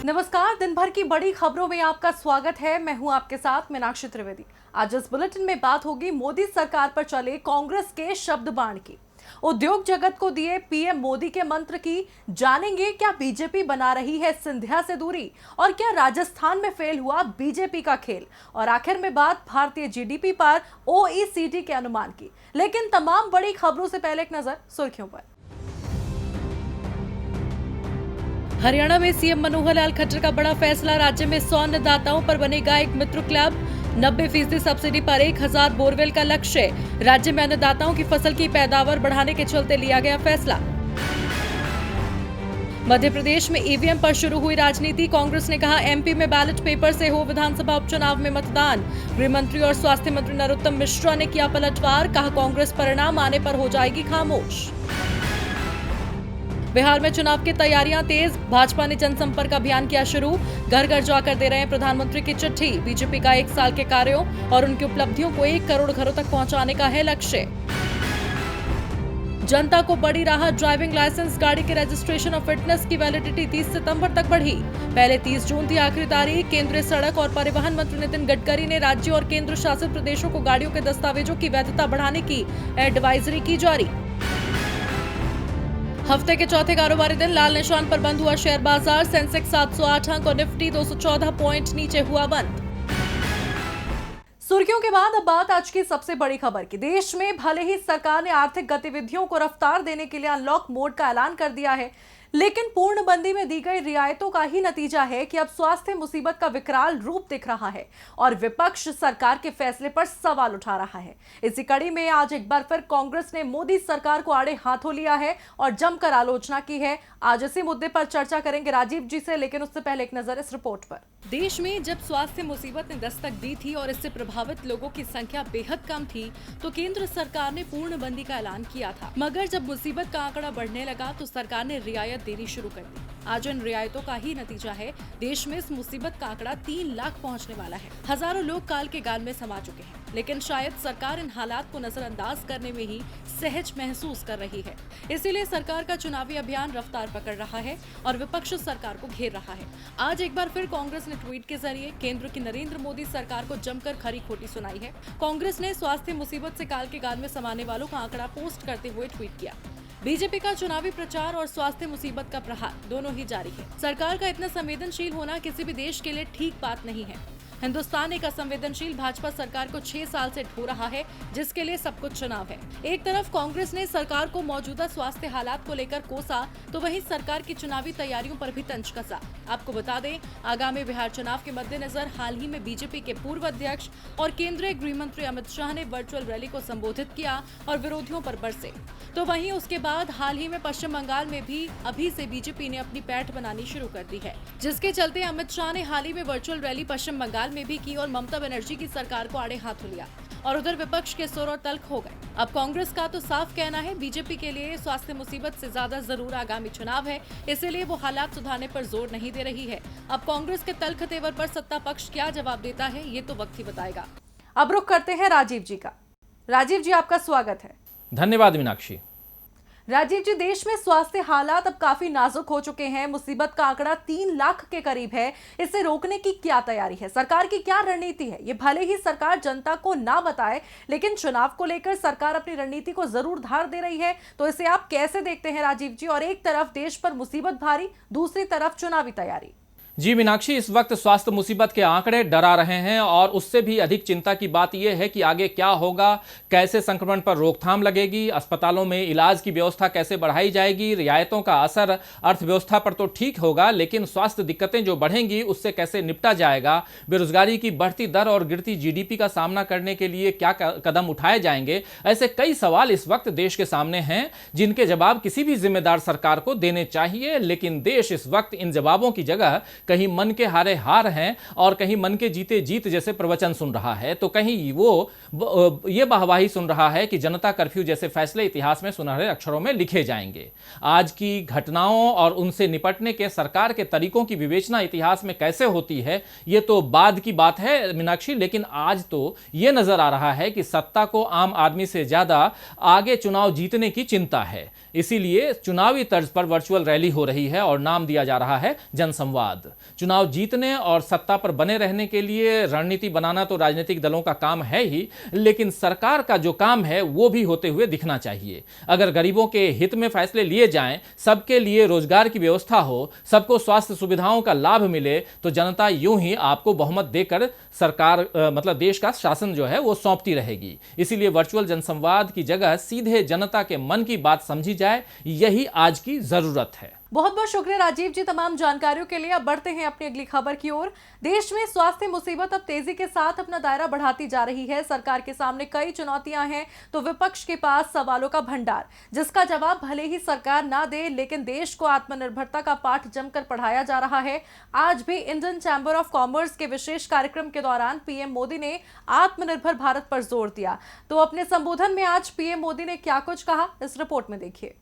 नमस्कार, दिन भर की बड़ी खबरों में आपका स्वागत है। मैं हूं आपके साथ मीनाक्षी त्रिवेदी। आज इस बुलेटिन में बात होगी मोदी सरकार पर चले कांग्रेस के शब्द बाण की, उद्योग जगत को दिए पीएम मोदी के मंत्र की, जानेंगे क्या बीजेपी बना रही है सिंधिया से दूरी और क्या राजस्थान में फेल हुआ बीजेपी का खेल, और आखिर में बात भारतीय जीडीपी पर ओईसीडी के अनुमान की। लेकिन तमाम बड़ी खबरों से पहले एक नजर सुर्खियों पर। हरियाणा में सीएम मनोहर लाल खट्टर का बड़ा फैसला, राज्य में 100 अन्नदाताओं पर बनेगा एक मित्र क्लब। 90% सब्सिडी पर 1000 बोरवेल का लक्ष्य। राज्य में अन्नदाताओं की फसल की पैदावार बढ़ाने के चलते लिया गया फैसला। मध्य प्रदेश में ईवीएम पर शुरू हुई राजनीति, कांग्रेस ने कहा एमपी में बैलेट पेपर से हो विधानसभा उपचुनाव में मतदान। गृह मंत्री और स्वास्थ्य मंत्री नरोत्तम मिश्रा ने किया पलटवार, कहा कांग्रेस परिणाम आने पर हो जाएगी खामोश। बिहार में चुनाव की तैयारियां तेज, भाजपा ने जनसंपर्क अभियान किया शुरू, घर घर जाकर दे रहे हैं प्रधानमंत्री की चिट्ठी। बीजेपी का 1 साल के कार्यों और उनकी उपलब्धियों को 1 करोड़ घरों तक पहुंचाने का है लक्ष्य। जनता को बड़ी राहत, ड्राइविंग लाइसेंस, गाड़ी के रजिस्ट्रेशन और फिटनेस की वैलिडिटी 30 सितंबर तक बढ़ी। पहले 30 जून थी आखिरी तारीख। केंद्रीय सड़क और परिवहन मंत्री नितिन गडकरी ने राज्यों और केंद्र शासित प्रदेशों को गाड़ियों के दस्तावेजों की वैधता बढ़ाने की एडवाइजरी की जारी। हफ्ते के चौथे कारोबारी दिन लाल निशान पर बंद हुआ शेयर बाजार, सेंसेक्स 708 अंक और निफ्टी 214 पॉइंट नीचे हुआ बंद। सुर्खियों के बाद अब बात आज की सबसे बड़ी खबर की। देश में भले ही सरकार ने आर्थिक गतिविधियों को रफ्तार देने के लिए अनलॉक मोड का ऐलान कर दिया है, लेकिन पूर्णबंदी में दी गई रियायतों का ही नतीजा है कि अब स्वास्थ्य मुसीबत का विकराल रूप दिख रहा है और विपक्ष सरकार के फैसले पर सवाल उठा रहा है। इसी कड़ी में आज एक बार फिर कांग्रेस ने मोदी सरकार को आड़े हाथों लिया है और जमकर आलोचना की है। आज इसी मुद्दे पर चर्चा करेंगे राजीव जी से, लेकिन उससे पहले एक नजर इस रिपोर्ट पर। देश में जब स्वास्थ्य मुसीबत ने दस्तक दी थी और इससे प्रभावित लोगों की संख्या बेहद कम थी, तो केंद्र सरकार ने पूर्णबंदी का ऐलान किया था। मगर जब मुसीबत का आंकड़ा बढ़ने लगा तो सरकार ने रियायत देनी शुरू कर दी। आज इन रियायतों का ही नतीजा है देश में इस मुसीबत का आंकड़ा 3 लाख पहुंचने वाला है। हजारों लोग काल के गाल में समा चुके हैं, लेकिन शायद सरकार इन हालात को नजरअंदाज करने में ही सहज महसूस कर रही है। इसीलिए सरकार का चुनावी अभियान रफ्तार पकड़ रहा है और विपक्ष सरकार को घेर रहा है। आज एक बार फिर कांग्रेस ने ट्वीट के जरिए केंद्र की नरेंद्र मोदी सरकार को जमकर खरी खोटी सुनाई है। कांग्रेस ने स्वास्थ्य मुसीबत से काल के गाल में समाने वालों का आंकड़ा पोस्ट करते हुए ट्वीट किया। बीजेपी का चुनावी प्रचार और स्वास्थ्य मुसीबत का प्रहार दोनों ही जारी है। सरकार का इतना संवेदनशील होना किसी भी देश के लिए ठीक बात नहीं है। हिंदुस्तान एक असंवेदनशील भाजपा सरकार को 6 साल से ढो रहा है, जिसके लिए सब कुछ चुनाव है। एक तरफ कांग्रेस ने सरकार को मौजूदा स्वास्थ्य हालात को लेकर कोसा, तो वहीं सरकार की चुनावी तैयारियों पर भी तंज कसा। आपको बता दें, आगामी बिहार चुनाव के मद्देनजर हाल ही में बीजेपी के पूर्व अध्यक्ष और केंद्रीय गृह मंत्री अमित शाह ने वर्चुअल रैली को संबोधित किया और विरोधियों पर बरसे। तो वहीं उसके बाद हाल ही में पश्चिम बंगाल में भी अभी से बीजेपी ने अपनी पैठ बनानी शुरू कर दी है, जिसके चलते अमित शाह ने हाल ही में वर्चुअल रैली पश्चिम बंगाल में भी की और ममता बनर्जी की सरकार को आड़े हाथों लिया और उधर विपक्ष के सुर और तल्ख हो गए। अब कांग्रेस का तो साफ कहना है बीजेपी के लिए स्वास्थ्य मुसीबत से ज्यादा जरूर आगामी चुनाव है, इसीलिए वो हालात सुधारने पर जोर नहीं दे रही है। अब कांग्रेस के तल्ख तेवर पर सत्ता पक्ष क्या जवाब देता है, ये तो वक्त ही बताएगा। अब रुख करते हैं राजीव जी का। राजीव जी, आपका स्वागत है। धन्यवाद मीनाक्षी। राजीव जी, देश में स्वास्थ्य हालात अब काफी नाजुक हो चुके हैं। मुसीबत का आंकड़ा 3 लाख के करीब है। इसे रोकने की क्या तैयारी है? सरकार की क्या रणनीति है? ये भले ही सरकार जनता को ना बताए, लेकिन चुनाव को लेकर सरकार अपनी रणनीति को जरूर धार दे रही है। तो इसे आप कैसे देखते हैं राजीव जी? और एक तरफ देश पर मुसीबत भारी, दूसरी तरफ चुनावी तैयारी। जी मीनाक्षी, इस वक्त स्वास्थ्य मुसीबत के आंकड़े डरा रहे हैं और उससे भी अधिक चिंता की बात यह है कि आगे क्या होगा, कैसे संक्रमण पर रोकथाम लगेगी, अस्पतालों में इलाज की व्यवस्था कैसे बढ़ाई जाएगी, रियायतों का असर अर्थव्यवस्था पर तो ठीक होगा, लेकिन स्वास्थ्य दिक्कतें जो बढ़ेंगी उससे कैसे निपटा जाएगा, बेरोजगारी की बढ़ती दर और गिरती जीडीपी का सामना करने के लिए क्या कदम उठाए जाएंगे। ऐसे कई सवाल इस वक्त देश के सामने हैं जिनके जवाब किसी भी जिम्मेदार सरकार को देने चाहिए, लेकिन देश इस वक्त इन जवाबों की जगह कहीं मन के हारे हार हैं और कहीं मन के जीते जीत जैसे प्रवचन सुन रहा है, तो कहीं वो ये वाहवाही सुन रहा है कि जनता कर्फ्यू जैसे फैसले इतिहास में सुनहरे अक्षरों में लिखे जाएंगे। आज की घटनाओं और उनसे निपटने के सरकार के तरीकों की विवेचना इतिहास में कैसे होती है ये तो बाद की बात है मीनाक्षी, लेकिन आज तो ये नजर आ रहा है कि सत्ता को आम आदमी से ज्यादा आगे चुनाव जीतने की चिंता है। इसीलिए चुनावी तर्ज पर वर्चुअल रैली हो रही है और नाम दिया जा रहा है जनसंवाद। चुनाव जीतने और सत्ता पर बने रहने के लिए रणनीति बनाना तो राजनीतिक दलों का काम है ही, लेकिन सरकार का जो काम है वो भी होते हुए दिखना चाहिए। अगर गरीबों के हित में फैसले लिए जाएं, सबके लिए रोजगार की व्यवस्था हो, सबको स्वास्थ्य सुविधाओं का लाभ मिले, तो जनता यूं ही आपको बहुमत देकर सरकार मतलब देश का शासन जो है वो सौंपती रहेगी। इसीलिए वर्चुअल जनसंवाद की जगह सीधे जनता के मन की बात समझी जाए, यही आज की जरूरत है। बहुत बहुत शुक्रिया राजीव जी तमाम जानकारियों के लिए। अब बढ़ते हैं अपनी अगली खबर की ओर। देश में स्वास्थ्य मुसीबत अब तेजी के साथ अपना दायरा बढ़ाती जा रही है। सरकार के सामने कई चुनौतियां हैं तो विपक्ष के पास सवालों का भंडार, जिसका जवाब भले ही सरकार ना दे, लेकिन देश को आत्मनिर्भरता का पाठ जमकर पढ़ाया जा रहा है। आज भी इंडियन चैंबर ऑफ कॉमर्स के विशेष कार्यक्रम के दौरान पीएम मोदी ने आत्मनिर्भर भारत पर जोर दिया। तो अपने संबोधन में आज पीएम मोदी ने क्या कुछ कहा, इस रिपोर्ट में देखिए।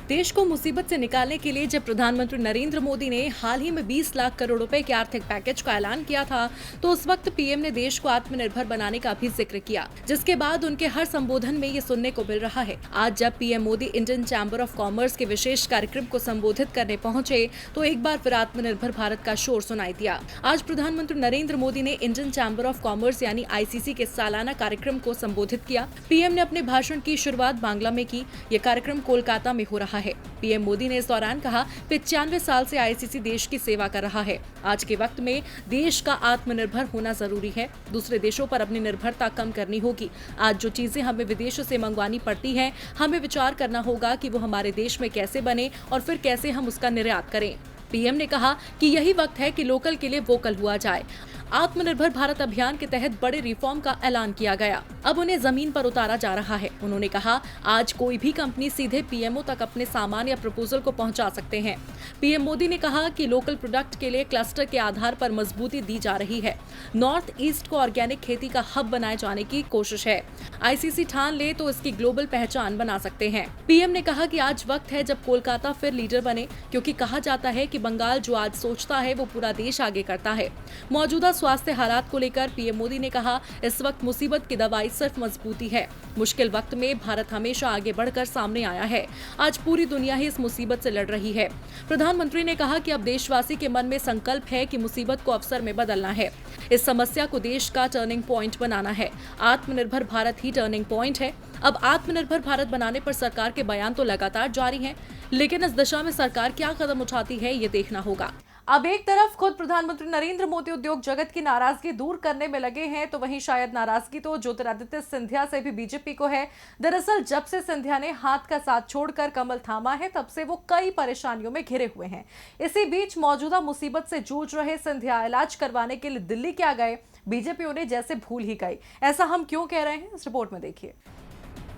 देश को मुसीबत से निकालने के लिए जब प्रधानमंत्री नरेंद्र मोदी ने हाल ही में 20 लाख करोड़ रुपए के आर्थिक पैकेज का ऐलान किया था, तो उस वक्त पीएम ने देश को आत्मनिर्भर बनाने का भी जिक्र किया, जिसके बाद उनके हर संबोधन में ये सुनने को मिल रहा है। आज जब PM Modi Indian chamber of commerce के विशेष कार्यक्रम को संबोधित करने पहुंचे, तो एक बार फिर आत्मनिर्भर भारत का शोर सुनाई दिया। आज प्रधानमंत्री नरेंद्र मोदी ने इंडियन चैंबर ऑफ कॉमर्स यानी ICC के सालाना कार्यक्रम को संबोधित किया। पीएम ने अपने भाषण की शुरुआत बांग्ला में की। ये कार्यक्रम कोलकाता में हो रहा है। पीएम मोदी ने इस दौरान कहा, 95 साल से ICC देश की सेवा कर रहा है। आज के वक्त में देश का आत्मनिर्भर होना जरूरी है। दूसरे देशों पर अपनी निर्भरता कम करनी होगी। आज जो चीजें हमें विदेशों से मंगवानी पड़ती हैं, हमें विचार करना होगा कि वो हमारे देश में कैसे बने और फिर कैसे हम उसका निर्यात करें। पीएम ने कहा कि यही वक्त है कि लोकल के लिए वोकल हुआ जाए। आत्मनिर्भर भारत अभियान के तहत बड़े रिफॉर्म का ऐलान किया गया। अब उन्हें जमीन पर उतारा जा रहा है। उन्होंने कहा, आज कोई भी कंपनी सीधे पीएमओ तक अपने सामान या प्रपोजल को पहुंचा सकते हैं। पीएम मोदी ने कहा कि लोकल प्रोडक्ट के लिए क्लस्टर के आधार पर मजबूती दी जा रही है। नॉर्थ ईस्ट को ऑर्गेनिक खेती का हब बनाए जाने की कोशिश है। ICC ठान ले तो इसकी ग्लोबल पहचान बना सकते हैं। पीएम ने कहा कि आज वक्त है जब कोलकाता फिर लीडर बने, क्योंकि कहा जाता है कि बंगाल जो आज सोचता है वो पूरा देश आगे करता है। मौजूदा स्वास्थ्य हालात को लेकर पीएम मोदी ने कहा, इस वक्त मुसीबत की दवाई सिर्फ मजबूती है। मुश्किल वक्त में भारत हमेशा आगे बढ़कर सामने आया है। आज पूरी दुनिया ही इस मुसीबत से लड़ रही है। प्रधानमंत्री ने कहा कि अब देशवासी के मन में संकल्प है कि मुसीबत को अवसर में बदलना है। इस समस्या को देश का टर्निंग पॉइंट बनाना है। आत्मनिर्भर भारत ही टर्निंग पॉइंट है। अब आत्मनिर्भर भारत बनाने पर सरकार के बयान तो लगातार जारी हैं, लेकिन इस दिशा में सरकार क्या कदम उठाती है, ये देखना होगा। अब एक तरफ खुद प्रधानमंत्री नरेंद्र मोदी उद्योग जगत की नाराजगी दूर करने में लगे हैं, तो वहीं शायद नाराजगी तो ज्योतिरादित्य सिंधिया से भी बीजेपी को है। दरअसल जब से सिंधिया ने हाथ का साथ छोड़कर कमल थामा है, तब से वो कई परेशानियों में घिरे हुए हैं। इसी बीच मौजूदा मुसीबत से जूझ रहे सिंधिया इलाज करवाने के लिए दिल्ली क्या गए, बीजेपी उन्हें जैसे भूल ही गई। ऐसा हम क्यों कह रहे हैं, इस रिपोर्ट में देखिए।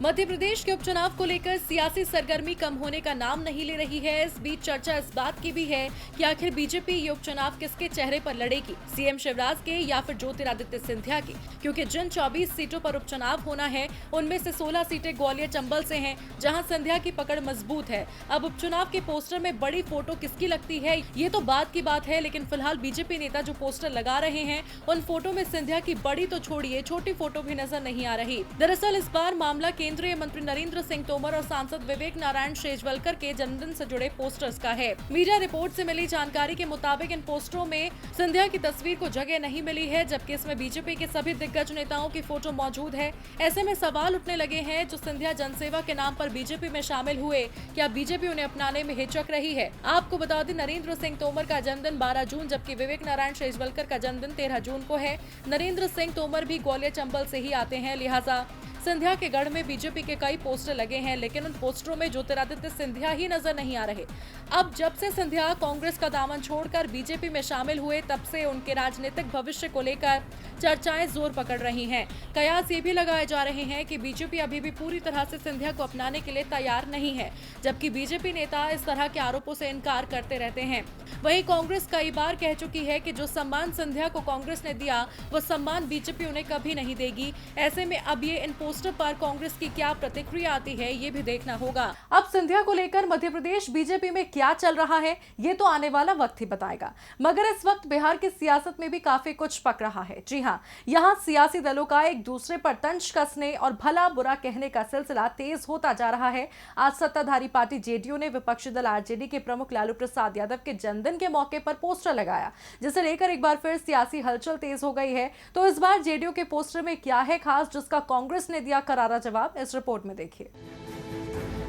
मध्य प्रदेश के उपचुनाव को लेकर सियासी सरगर्मी कम होने का नाम नहीं ले रही है। इस बीच चर्चा इस बात की भी है कि आखिर बीजेपी ये उपचुनाव किसके चेहरे पर लड़ेगी, सीएम शिवराज के या फिर ज्योतिरादित्य सिंधिया की, क्योंकि जिन 24 सीटों पर उपचुनाव होना है उनमें से 16 सीटें ग्वालियर चंबल से हैं, जहां सिंधिया की पकड़ मजबूत है। अब उपचुनाव के पोस्टर में बड़ी फोटो किसकी लगती है, ये तो बात की बात है, लेकिन फिलहाल बीजेपी नेता जो पोस्टर लगा रहे हैं उन फोटो में सिंधिया की बड़ी तो छोड़िए, छोटी फोटो भी नजर नहीं आ रही। दरअसल इस बार मामला केंद्रीय मंत्री नरेंद्र सिंह तोमर और सांसद विवेक नारायण शेजवलकर के जन्मदिन से जुड़े पोस्टर्स का है। मीडिया रिपोर्ट से मिली जानकारी के मुताबिक इन पोस्टरों में सिंधिया की तस्वीर को जगह नहीं मिली है, जबकि इसमें बीजेपी के सभी दिग्गज नेताओं की फोटो मौजूद है। ऐसे में सवाल उठने लगे हैं, जो सिंधिया जनसेवा के नाम पर बीजेपी में शामिल हुए, क्या बीजेपी उन्हें अपनाने में हिचक रही है? आपको बता दें, नरेंद्र सिंह तोमर का जन्मदिन 12 जून, जबकि विवेक नारायण शेजवलकर का जन्मदिन 13 जून को है। नरेंद्र सिंह तोमर भी ग्वालियर चंबल से ही आते हैं, लिहाजा सिंधिया के गढ़ में बीजेपी के कई पोस्टर लगे हैं, लेकिन उन पोस्टरों में ज्योतिरादित्य सिंधिया ही नजर नहीं आ रहे। अब जब से सिंधिया कांग्रेस का दामन छोड़कर बीजेपी में शामिल हुए, तब से उनके राजनीतिक भविष्य को लेकर चर्चाएं जोर पकड़ रही हैं। कयास ये भी लगाए जा रहे हैं कि बीजेपी अभी भी पूरी तरह से सिंधिया को अपनाने के लिए तैयार नहीं है, जबकि बीजेपी नेता इस तरह के आरोपों से इनकार करते रहते हैं। वहीं कांग्रेस कई बार कह चुकी है कि जो सम्मान सिंधिया को कांग्रेस ने दिया, वो सम्मान बीजेपी उन्हें कभी नहीं देगी। ऐसे में अब ये इन पोस्टर पर कांग्रेस की क्या प्रतिक्रिया आती है, ये भी देखना होगा। अब सिंधिया को लेकर मध्य प्रदेश बीजेपी में क्या चल रहा है, ये तो आने वाला वक्त ही बताएगा। मगर इस वक्त बिहार की सियासत में भी काफी कुछ पक रहा है। जी हाँ, यहाँ सियासी दलों का एक दूसरे पर तंज कसने और भला बुरा कहने का सिलसिला तेज होता जा रहा है। आज सत्ताधारी पार्टी जेडीयू ने विपक्षी दल आरजेडी के प्रमुख लालू प्रसाद यादव के जन्मदिन के मौके पर पोस्टर लगाया, जिसे लेकर एक बार फिर सियासी हलचल तेज हो गई है। तो इस बार जेडीयू के पोस्टर में क्या है खास, जिसका कांग्रेस ने दिया करारा जवाब, इस रिपोर्ट में देखिए।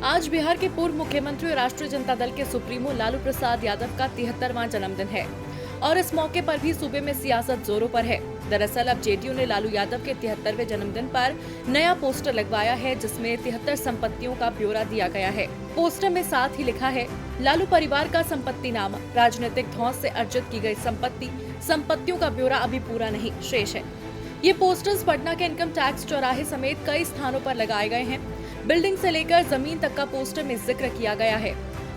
आज बिहार के पूर्व मुख्यमंत्री और राष्ट्रीय जनता दल के सुप्रीमो लालू प्रसाद यादव का 73वां जन्मदिन है और इस मौके पर भी सूबे में सियासत जोरों पर है। दरअसल अब जेडीयू ने लालू यादव के 73वें जन्मदिन पर नया पोस्टर लगवाया है, जिसमें 73 संपत्तियों का ब्यौरा दिया गया है। पोस्टर में साथ ही लिखा है, लालू परिवार का संपत्ति नामा, राजनीतिक धौंस से अर्जित की गई संपत्तियों का ब्यौरा अभी पूरा नहीं, शेष है। ये पोस्टर्स पटना के इनकम टैक्स चौराहे समेत कई स्थानों पर लगाए गए हैं। बिल्डिंग से लेकर जमीन तक का पोस्टर में जिक्र किया गया है।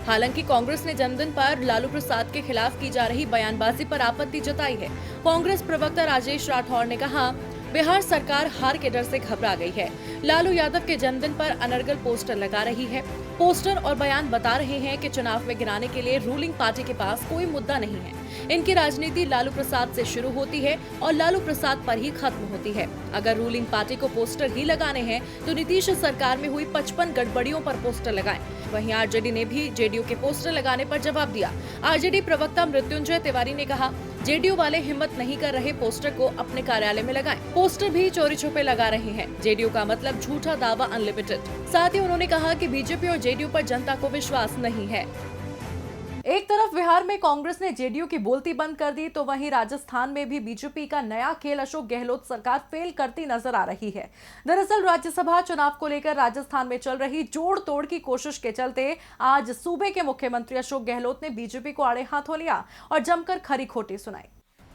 हालांकि कांग्रेस ने जन्मदिन पर लालू प्रसाद के खिलाफ की जा रही बयानबाजी पर आपत्ति जताई है। कांग्रेस प्रवक्ता राजेश राठौर ने कहा, बिहार सरकार हार के डर से घबरा गई है। लालू यादव के जन्मदिन पर अनर्गल पोस्टर लगा रही है। पोस्टर और बयान बता रहे हैं कि चुनाव में गिराने के लिए रूलिंग पार्टी के पास कोई मुद्दा नहीं है। इनकी राजनीति लालू प्रसाद से शुरू होती है और लालू प्रसाद पर ही खत्म होती है। अगर रूलिंग पार्टी को पोस्टर ही लगाने हैं तो नीतीश सरकार में हुई 55 गड़बड़ियों पर पोस्टर लगाएं। वहीं आरजेडी ने भी जेडीयू के पोस्टर लगाने पर जवाब दिया। आरजेडी प्रवक्ता मृत्युंजय तिवारी ने कहा, जेडीयू वाले हिम्मत नहीं कर रहे पोस्टर को अपने कार्यालय में लगाएं। पोस्टर भी चोरी छुपे लगा रहे हैं। जेडीयू का मतलब झूठा दावा अनलिमिटेड। साथ ही उन्होंने कहा कि बीजेपी और जेडीयू पर जनता को विश्वास नहीं है। एक तरफ बिहार में कांग्रेस ने जेडीयू की बोलती बंद कर दी, तो वहीं राजस्थान में भी बीजेपी का नया खेल अशोक गहलोत सरकार फेल करती नजर आ रही है। दरअसल राज्यसभा चुनाव को लेकर राजस्थान में चल रही जोड़ तोड़ की कोशिश के चलते आज सूबे के मुख्यमंत्री अशोक गहलोत ने बीजेपी को आड़े हाथों लिया और जमकर खरी खोटी सुनाई।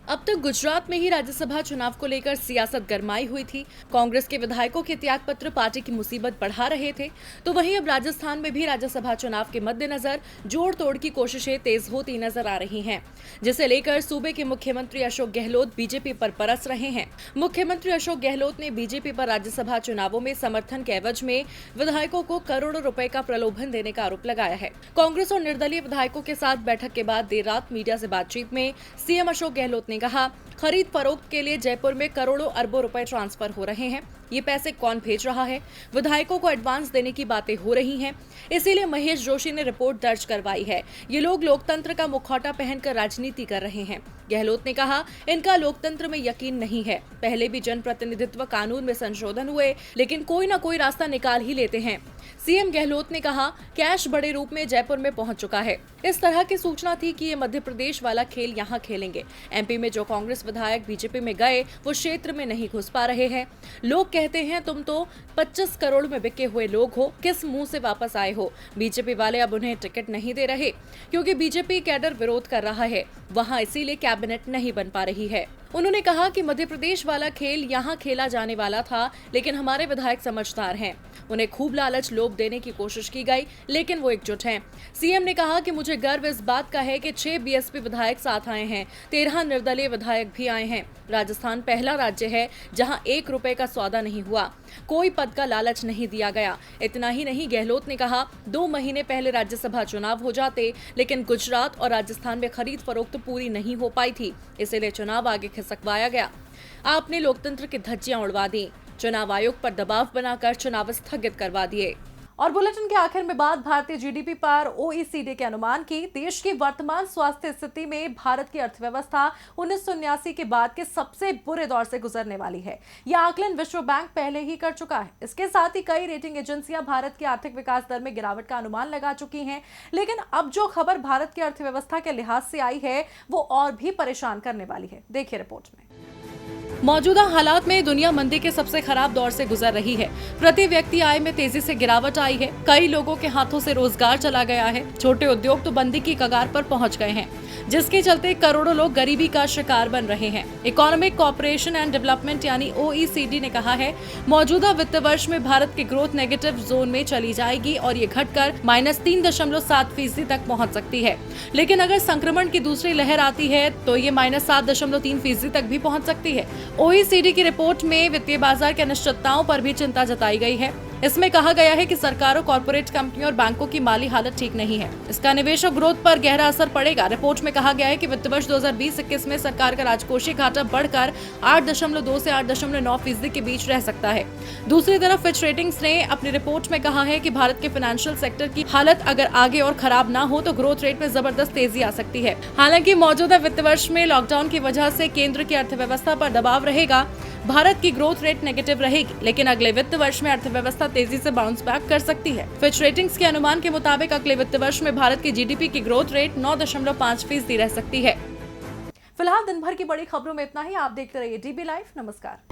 अब तक गुजरात में ही राज्यसभा चुनाव को लेकर सियासत गरमाई हुई थी। कांग्रेस के विधायकों के त्यागपत्र पार्टी की मुसीबत बढ़ा रहे थे, तो वहीं अब राजस्थान में भी राज्यसभा चुनाव के मद्देनजर जोड़ तोड़ की कोशिशें तेज होती नजर आ रही हैं, जिसे लेकर सूबे के मुख्यमंत्री अशोक गहलोत बीजेपी पर बरस रहे हैं। मुख्यमंत्री अशोक गहलोत ने बीजेपी पर राज्यसभा चुनावों में समर्थन के एवज में विधायकों को करोड़ों रुपए का प्रलोभन देने का आरोप लगाया है। कांग्रेस और निर्दलीय विधायकों के साथ बैठक के बाद देर रात मीडिया से बातचीत में सीएम अशोक गहलोत ने कहा, खरीद फरोख्त के लिए जयपुर में करोड़ों अरबों रुपए ट्रांसफर हो रहे हैं। ये पैसे कौन भेज रहा है? विधायकों को एडवांस देने की बातें हो रही हैं, इसीलिए महेश जोशी ने रिपोर्ट दर्ज करवाई है। ये लोग लोकतंत्र का मुखौटा पहनकर राजनीति कर रहे हैं। गहलोत ने कहा, इनका लोकतंत्र में यकीन नहीं है। पहले भी जनप्रतिनिधित्व कानून में संशोधन हुए, लेकिन कोई ना कोई रास्ता निकाल ही लेते हैं। सीएम गहलोत ने कहा, कैश बड़े रूप में जयपुर में पहुंच चुका है। इस तरह की सूचना थी कि ये मध्य प्रदेश वाला खेल यहाँ खेलेंगे। एमपी में जो कांग्रेस विधायक बीजेपी में गए, वो क्षेत्र में नहीं घुस पा रहे हैं। लोग कहते हैं, तुम तो 25 करोड़ में बिके हुए लोग हो, किस मुंह से वापस आए हो? बीजेपी वाले अब उन्हें टिकट नहीं दे रहे, क्योंकि बीजेपी कैडर विरोध कर रहा है वहाँ, इसीलिए कैबिनेट नहीं बन पा रही है। उन्होंने कहा कि मध्य प्रदेश वाला खेल यहाँ खेला जाने वाला था, लेकिन हमारे विधायक समझदार हैं। उन्हें खूब लालच लोभ देने की कोशिश की गई, लेकिन वो एकजुट हैं। सीएम ने कहा कि मुझे गर्व इस बात का है कि 6 बीएसपी विधायक साथ आए हैं, 13 निर्दलीय विधायक भी आए हैं। राजस्थान पहला राज्य है जहाँ 1 रुपए का सौदा नहीं हुआ, कोई पद का लालच नहीं दिया गया। इतना ही नहीं, गहलोत ने कहा, 2 महीने पहले राज्यसभा चुनाव हो जाते, लेकिन गुजरात और राजस्थान में खरीद फरोख्त पूरी नहीं हो पाई थी, इसीलिए चुनाव आगे खिसकवाया गया। आपने लोकतंत्र की धज्जियां उड़वा दी, चुनाव आयोग पर दबाव बनाकर चुनाव स्थगित करवा दिए। और बुलेटिन के आखिर में बात भारतीय जीडीपी पर ओईसीडी के अनुमान की। देश की वर्तमान स्वास्थ्य स्थिति में भारत की अर्थव्यवस्था 1979 के बाद के सबसे बुरे दौर से गुजरने वाली है। यह आकलन विश्व बैंक पहले ही कर चुका है। इसके साथ ही कई रेटिंग एजेंसियां भारत की आर्थिक विकास दर में गिरावट का अनुमान लगा चुकी हैं। लेकिन अब जो खबर भारत की अर्थव्यवस्था के लिहाज से आई है, वो और भी परेशान करने वाली है। देखिए रिपोर्ट में। मौजूदा हालात में दुनिया मंदी के सबसे खराब दौर से गुजर रही है। प्रति व्यक्ति आय में तेजी से गिरावट आई है। कई लोगों के हाथों से रोजगार चला गया है। छोटे उद्योग तो बंदी की कगार पर पहुंच गए हैं, जिसके चलते करोड़ों लोग गरीबी का शिकार बन रहे हैं। इकोनॉमिक कॉपरेशन एंड डेवलपमेंट यानी ओईसीडी ने कहा है, मौजूदा वित्त वर्ष में भारत की ग्रोथ नेगेटिव जोन में चली जाएगी और ये घटकर -3.7% तक पहुंच सकती है। लेकिन अगर संक्रमण की दूसरी लहर आती है तो ये -7.3% तक भी पहुंच सकती है। OECD की रिपोर्ट में वित्तीय बाजार की अनिश्चितताओं पर भी चिंता जताई गई है। इसमें कहा गया है कि सरकारों, कॉर्पोरेट कंपनियों और बैंकों की माली हालत ठीक नहीं है। इसका निवेश और ग्रोथ पर गहरा असर पड़ेगा। रिपोर्ट में कहा गया है कि वित्त वर्ष 2020-21 में सरकार का राजकोषीय घाटा बढ़कर 8.2 से 8.9% के बीच रह सकता है। दूसरी तरफ फिच रेटिंग्स ने अपनी रिपोर्ट में कहा है कि भारत के फाइनेंशियल सेक्टर की हालत अगर आगे और खराब ना हो तो ग्रोथ रेट में जबरदस्त तेजी आ सकती है। हालांकि मौजूदा वित्त वर्ष में लॉकडाउन की वजह से केंद्र की अर्थव्यवस्था पर दबाव रहेगा। भारत की ग्रोथ रेट नेगेटिव रहेगी, लेकिन अगले वित्त वर्ष में अर्थव्यवस्था तेजी से बाउंस बैक कर सकती है। फिच रेटिंग्स के अनुमान के मुताबिक अगले वित्त वर्ष में भारत की जीडीपी की ग्रोथ रेट 9.5% रह सकती है। फिलहाल दिन भर की बड़ी खबरों में इतना ही। आप देखते रहिए डीबी लाइव। नमस्कार।